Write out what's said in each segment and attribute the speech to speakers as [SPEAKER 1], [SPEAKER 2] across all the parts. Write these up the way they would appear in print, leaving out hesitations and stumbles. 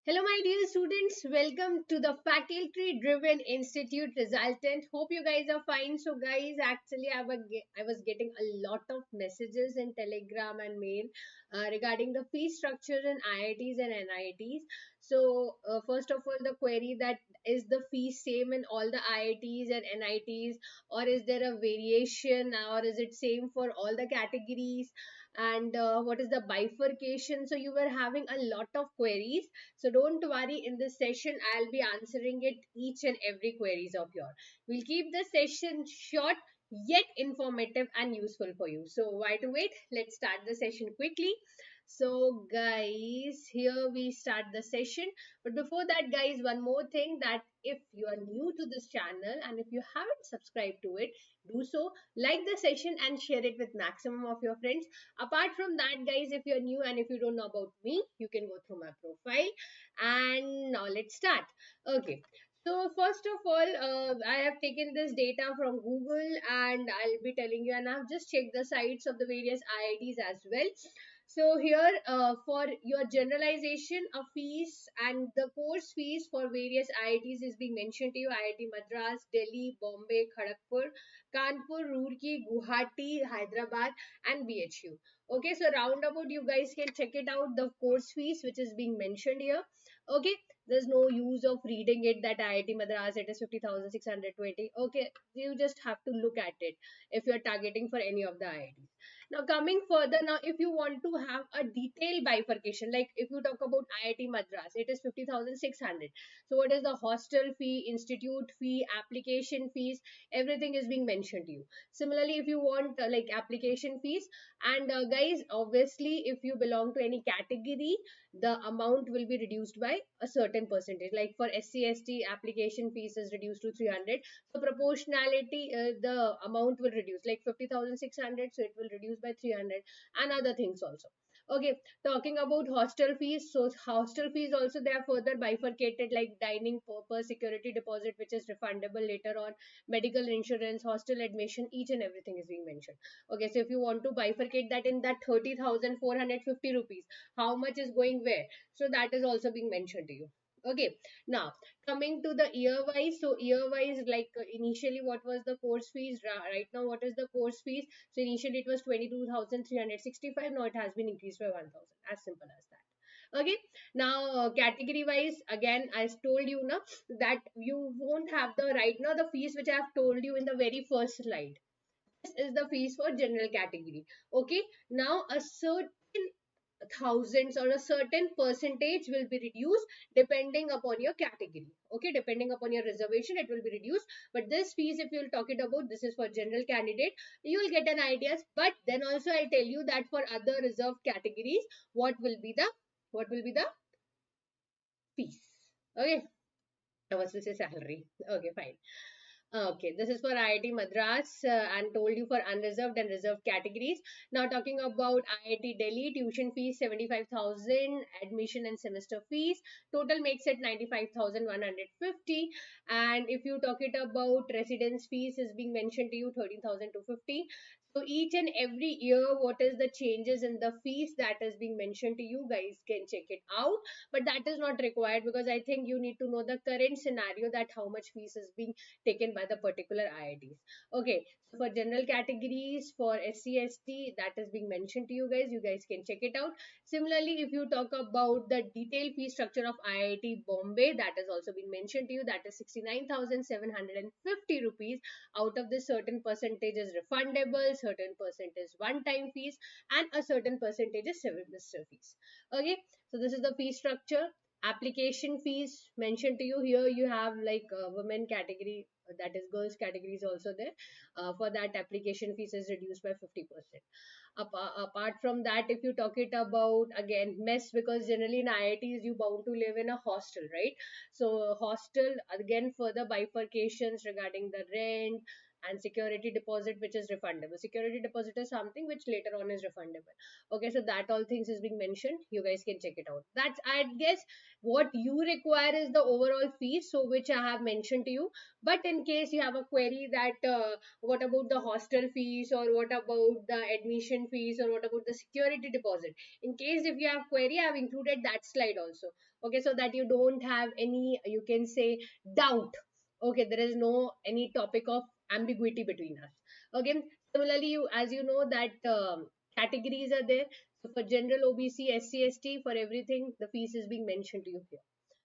[SPEAKER 1] Hello, my dear students. Welcome to the faculty driven institute Resultant. Hope you guys are fine. So, guys, actually, I was getting a lot of messages in Telegram and mail regarding the fee structure in IITs and NITs. So, first of all, the query that is the fee same in all the IITs and NITs, or is there a variation, or is it same for all the categories? And what is the bifurcation? So, you were having a lot of queries, so don't worry, in this session, I'll be answering it each and every queries of yours. We'll keep the session short yet informative and useful for you. So why to wait? Let's start the session quickly. So guys, here we start the session. But before that, guys, one more thing, that if you are new to this channel and if you haven't subscribed to it, do so. Like the session and share it with maximum of your friends. Apart from that, guys, if you're new and if you don't know about me, you can go through my profile. And now let's start. Okay, so first of all, I have taken this data from Google and I'll be telling you, and I've just checked the sites of the various IITs as well. So here, for your generalization of fees and the course fees for various IITs is being mentioned to you: IIT Madras, Delhi, Bombay, Kharagpur, Kanpur, Roorkee, Guwahati, Hyderabad, and BHU. Okay, so roundabout you guys can check it out, the course fees which is being mentioned here. Okay, there's no use of reading it that IIT Madras it is 50,620. Okay, you just have to look at it if you're targeting for any of the IITs. Now coming further, now if you want to have a detailed bifurcation, like if you talk about IIT Madras, it is 50,600. So what is the hostel fee, institute fee, application fees, everything is being mentioned to you. Similarly, if you want like application fees, and guys, obviously if you belong to any category, the amount will be reduced by a certain percentage. Like for SC/ST, application fees is reduced to 300. So proportionality, the amount will reduce, like 50,600, so it will reduce by 300, and other things also. Okay, talking about hostel fees, so hostel fees also they are further bifurcated, like dining per security deposit, which is refundable later on, medical insurance, hostel admission, each and everything is being mentioned. Okay, so if you want to bifurcate that in that 30,450 rupees, how much is going where, so that is also being mentioned to you. Okay, now coming to the year wise, so year wise, like initially what was the course fees, right now what is the course fees? So initially it was 22,365, now it has been increased by 1,000, as simple as that. Okay, now category wise, again I told you now that you won't have the, right now the fees which I have told you in the very first slide, this is the fees for general category. Okay, now a certain thousands or a certain percentage will be reduced depending upon your category. Okay, depending upon your reservation it will be reduced, but this fees, if you'll talk it about, this is for general candidate, you will get an idea. But then also I'll tell you that for other reserved categories, what will be the fees. Okay, I was to say salary. Okay, fine. Okay, this is for IIT Madras, and told you for unreserved and reserved categories. Now talking about IIT Delhi, tuition fees 75,000, admission and semester fees total makes it 95,150. And if you talk it about residence fees is being mentioned to you 13,250. So each and every year, what is the changes in the fees that is being mentioned to you, guys can check it out. But that is not required, because I think you need to know the current scenario, that how much fees is being taken by the particular IITs. Okay, so for general categories, for SC/ST, that is being mentioned to you guys. You guys can check it out. Similarly, if you talk about the detailed fee structure of IIT Bombay, that has also been mentioned to you. That is 69,750 rupees. Out of this, certain percentage is refundable, certain percent is one-time fees, and a certain percentage is semester fees. Okay, so this is the fee structure. Application fees mentioned to you here, you have like women category, that is girls category is also there. For that, application fees is reduced by 50%. Apart from that, if you talk it about, again, mess, because generally in IITs you bound to live in a hostel, right? So hostel, again, further bifurcations regarding the rent, and security deposit which is refundable. Security deposit is something which later on is refundable. Okay, so that all things is being mentioned. You guys can check it out. That's, I guess, what you require is the overall fees, so which I have mentioned to you. But in case you have a query that what about the hostel fees, or what about the admission fees, or what about the security deposit, in case if you have query, I have included that slide also. Okay, so that you don't have any, you can say, doubt. Okay, there is no any topic of ambiguity between us. Okay, similarly, you, as you know that categories are there. So for general, OBC, SC, ST, for everything the fees is being mentioned to you here.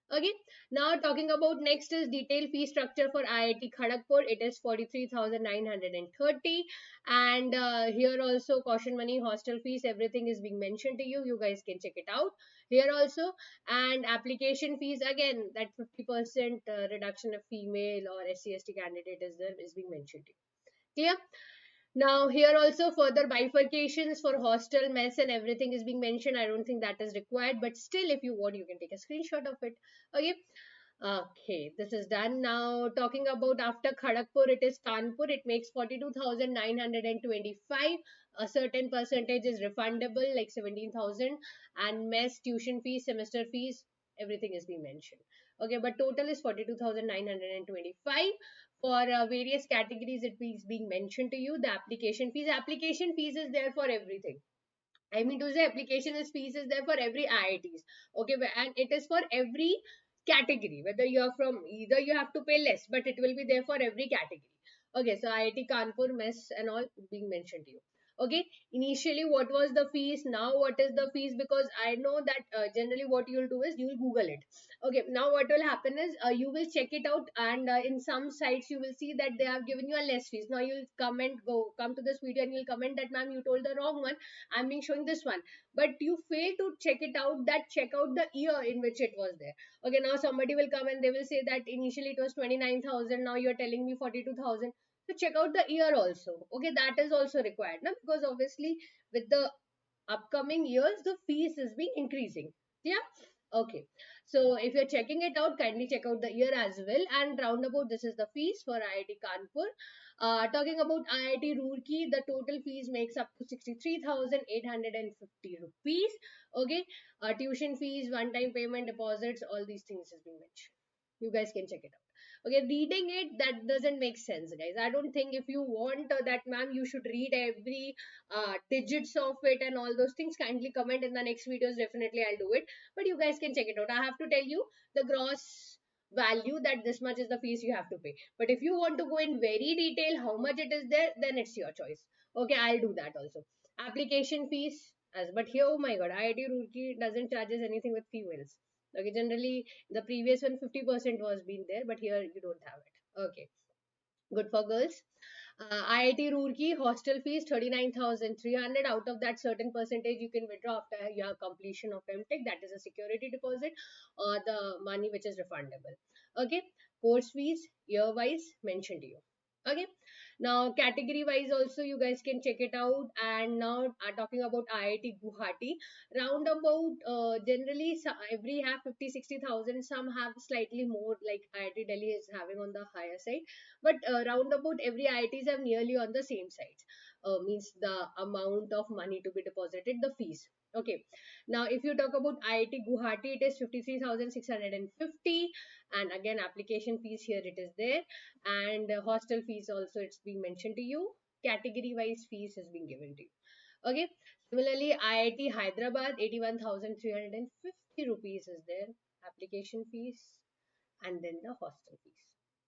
[SPEAKER 1] Okay, now talking about next is detailed fee structure for IIT Kharagpur. It is 43,930, and here also caution money, hostel fees, everything is being mentioned to you. You guys can check it out here also. And application fees, again, that 50% reduction of female or SC ST candidate is there, is being mentioned to you. Clear? Now here also further bifurcations for hostel, mess and everything is being mentioned. I don't think that is required, but still if you want, you can take a screenshot of it. Okay. Okay, this is done. Now talking about after Kharagpur, it is Kanpur. It makes 42,925. A certain percentage is refundable, like 17,000, and mess, tuition fees, semester fees, everything is being mentioned. Okay, but total is 42,925. For various categories, it is being mentioned to you. The application fees. Application fees is there for everything. I mean to say, application is fees is there for every IITs. Okay, and it is for every category. Whether you are from, either you have to pay less, but it will be there for every category. Okay, so IIT Kanpur, mess and all being mentioned to you. Okay, initially what was the fees, now what is the fees, because I know that generally what you will do is you will Google it. Okay, now what will happen is you will check it out, and in some sites you will see that they have given you a less fees. Now you will come to this video and you will comment that ma'am, you told the wrong one, I'm being showing this one, but you fail to check it out, that check out the year in which it was there. Okay, now somebody will come and they will say that initially it was 29,000, now you're telling me 42,000. So check out the year also. Okay, that is also required now, because obviously with the upcoming years the fees is being increasing. Yeah. Okay, so if you're checking it out, kindly check out the year as well. And roundabout, this is the fees for IIT Kanpur. Talking about IIT Roorkee, the total fees makes up to 63,850 rupees. Okay, tuition fees, one-time payment, deposits, all these things has been mentioned. You guys can check it out. Okay, reading it, that doesn't make sense, guys. I don't think, if you want that ma'am, you should read every digits of it and all those things, kindly comment in the next videos. Definitely I'll do it, but you guys can check it out. I have to tell you the gross value, that this much is the fees you have to pay. But if you want to go in very detail how much it is there, then it's your choice. Okay, I'll do that also. Application fees, as but here, oh my god, IIT Roorkee doesn't charges anything with females. Okay, generally the previous one 50% was been there, but here you don't have it. Okay, good for girls. IIT Roorkee hostel fees 39,300. Out of that, certain percentage you can withdraw after your completion of M.Tech. That is a security deposit or the money which is refundable. Okay, course fees year wise mentioned to you. Okay, now category wise also you guys can check it out. And now talking about IIT Guwahati, roundabout generally every have 50-60,000. Some have slightly more, like IIT Delhi is having on the higher side, but roundabout every IITs have nearly on the same side. Means the amount of money to be deposited, the fees. Okay, now if you talk about IIT Guwahati, it is 53,650, and again application fees here it is there, and hostel fees also it's being mentioned to you. Category wise fees has been given to you. Okay, similarly IIT Hyderabad 81,350 rupees is there, application fees, and then the hostel fees.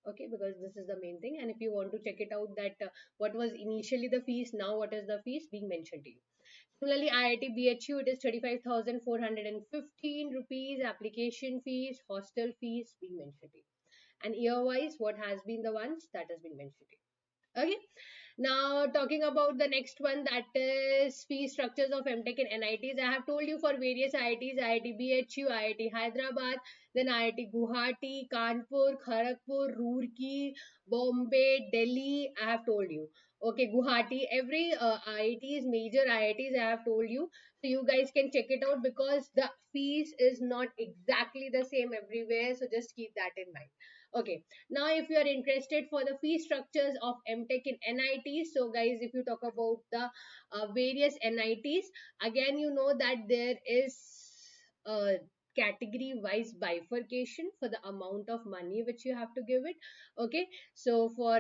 [SPEAKER 1] Okay, because this is the main thing. And if you want to check it out that what was initially the fees, now what is the fees being mentioned to you. Similarly, IIT BHU, it is 35,415 rupees, application fees, hostel fees being mentioned to you. And year wise, what has been the ones that has been mentioned to you. Okay, now talking about the next one, that is fee structures of M.Tech and NITs. I have told you for various IITs, IIT BHU, IIT Hyderabad, then IIT Guwahati, Kanpur, Kharagpur, Roorkee, Bombay, Delhi. I have told you. Okay, Guwahati, every IITs, major IITs I have told you, so you guys can check it out because the fees is not exactly the same everywhere, so just keep that in mind. Okay, now if you are interested for the fee structures of M.Tech in NITs, so guys, if you talk about the various NITs, again you know that there is a category wise bifurcation for the amount of money which you have to give it. Okay, so for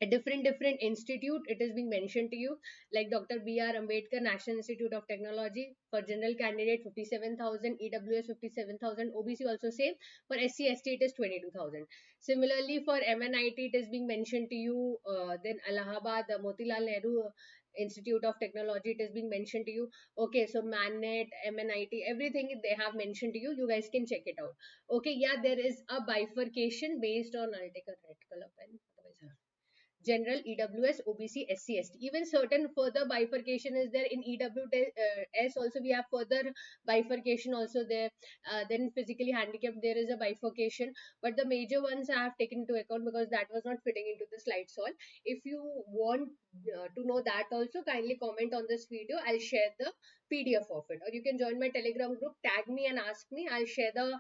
[SPEAKER 1] a different institute it is being mentioned to you, like Dr. B.R. Ambedkar National Institute of Technology for general candidate 57,000, EWS 57,000, OBC also same. For SC ST it is 22,000. Similarly for MNIT it is being mentioned to you, then Allahabad Motilal Nehru Institute of Technology it is being mentioned to you. Okay, so Mannet, MNIT, everything they have mentioned to you, you guys can check it out. Okay, yeah, there is a bifurcation based on, I'll take a red color pen, otherwise general, EWS, OBC, SC, ST. Even certain further bifurcation is there in EWS. Also, we have further bifurcation also there. Then physically handicapped, there is a bifurcation. But the major ones I have taken into account because that was not fitting into the slides all. If you want to know that also, kindly comment on this video. I'll share the PDF of it. Or you can join my Telegram group, tag me and ask me. I'll share the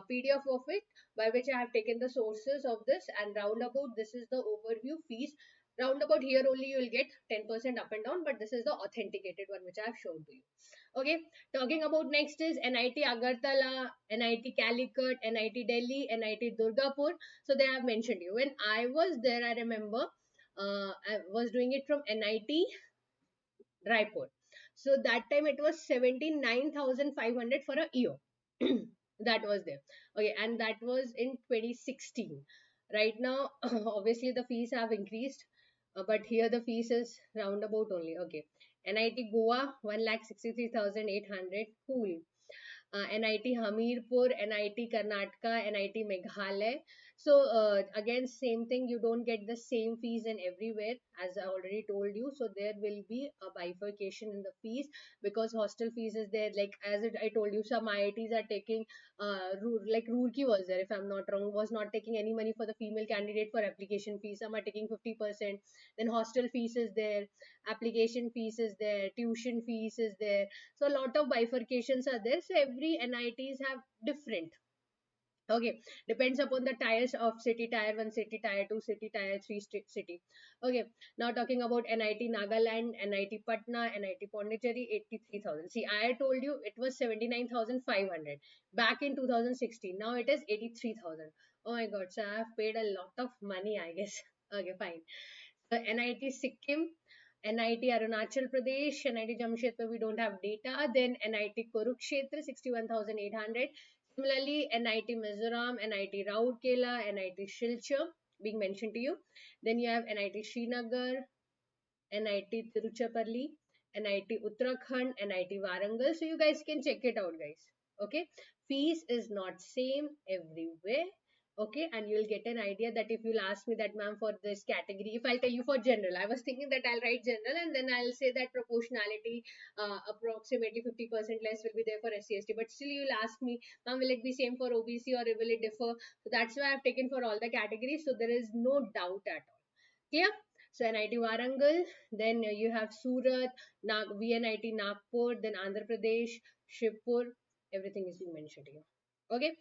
[SPEAKER 1] PDF of it by which I have taken the sources of this, and roundabout this is the overview fees. Roundabout here only you will get 10% up and down, but this is the authenticated one which I have shown to you. Okay, talking about next is NIT Agartala, NIT Calicut, NIT Delhi, NIT Durgapur. So they have mentioned you. When I was there, I remember I was doing it from NIT Raipur. So that time it was 79,500 for a year. That was there. Okay, and that was in 2016. Right now, obviously the fees have increased, but here the fees is roundabout only. Okay, NIT Goa 1,63,800. Cool. NIT Hamirpur, NIT Karnataka, NIT Meghalaya. So again, same thing. You don't get the same fees in everywhere, as I already told you. So there will be a bifurcation in the fees because hostel fees is there. Like as I told you, some IITs are taking like Roorkee was there, if I'm not wrong, was not taking any money for the female candidate for application fees. Some are taking 50%. Then hostel fees is there, application fees is there, tuition fees is there. So a lot of bifurcations are there. So every NITs have different. Okay, depends upon the tiers of city, tier 1 city, tier 2 city, tier 3 city. Okay, now talking about NIT Nagaland, NIT Patna, NIT Pondicherry, 83,000. See, I told you it was 79,500 back in 2016. Now it is 83,000. Oh my god, so I have paid a lot of money, I guess. Okay, fine. So NIT Sikkim, NIT Arunachal Pradesh, NIT Jamshedpur, we don't have data. Then NIT Kurukshetra, 61,800. Similarly, NIT Mizoram, NIT Rourkela, NIT Shilchar being mentioned to you. Then you have NIT Srinagar, NIT Tiruchirappalli, NIT Uttarakhand, NIT Warangal. So you guys can check it out, guys. Okay, fees is not same everywhere. Okay, and you'll get an idea that if you'll ask me that, ma'am, for this category, if I'll tell you for general, I was thinking that I'll write general and then I'll say that proportionality approximately 50% less will be there for SC/ST. But still you'll ask me, ma'am, will it be same for OBC or will it differ? So that's why I've taken for all the categories. So there is no doubt at all. Clear? So NIT Warangal, then you have Surat, VNIT Nagpur, then Andhra Pradesh, Shivpur, everything is being mentioned here. Okay,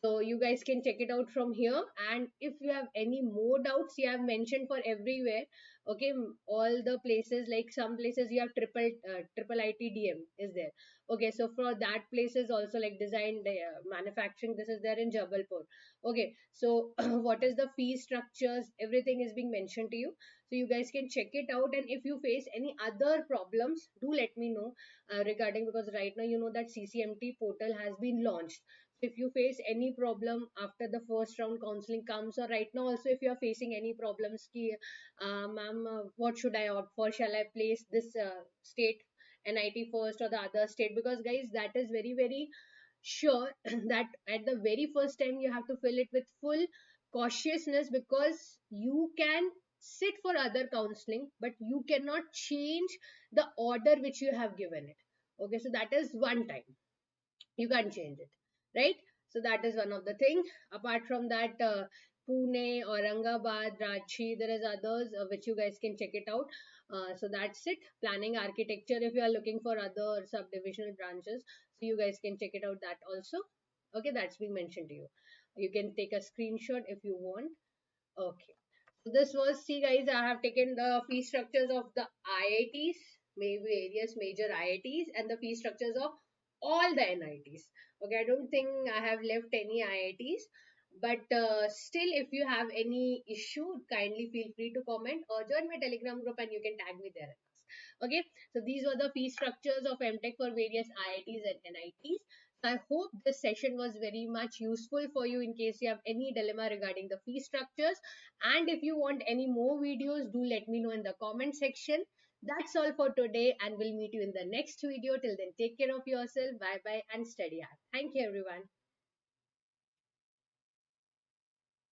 [SPEAKER 1] so you guys can check it out from here. And if you have any more doubts, you have mentioned for everywhere. Okay, all the places, like some places you have triple ITDM is there. Okay, so for that places also like design, manufacturing, this is there in Jabalpur. Okay, so what is the fee structures, everything is being mentioned to you, so you guys can check it out. And if you face any other problems, do let me know regarding, because right now you know that CCMT portal has been launched. So if you face any problem after the first round counseling comes, or right now also if you are facing any problems ki ma'am, what should I opt for, shall I place this state NIT first or the other state, because guys that is very very sure that at the very first time you have to fill it with full cautiousness, because you can sit for other counseling but you cannot change the order which you have given it. Okay, so that is one time you can't change it, right? So that is one of the thing. Apart from that, Pune, Aurangabad, Ranchi. There is others which you guys can check it out. So that's it. Planning architecture. If you are looking for other subdivisional branches, so you guys can check it out that also. Okay, that's been mentioned to you. You can take a screenshot if you want. Okay. So this was, see guys, I have taken the fee structures of the IITs, maybe various major IITs, and the fee structures of all the NITs. Okay, I don't think I have left any IITs, but still, if you have any issue, kindly feel free to comment or join my Telegram group and you can tag me there and ask. Okay, so these were the fee structures of M.Tech for various IITs and NITs. So I hope this session was very much useful for you in case you have any dilemma regarding the fee structures. And if you want any more videos, do let me know in the comment section. That's all for today, and we'll meet you in the next video. Till then, take care of yourself. Bye bye and study hard. Thank you, everyone.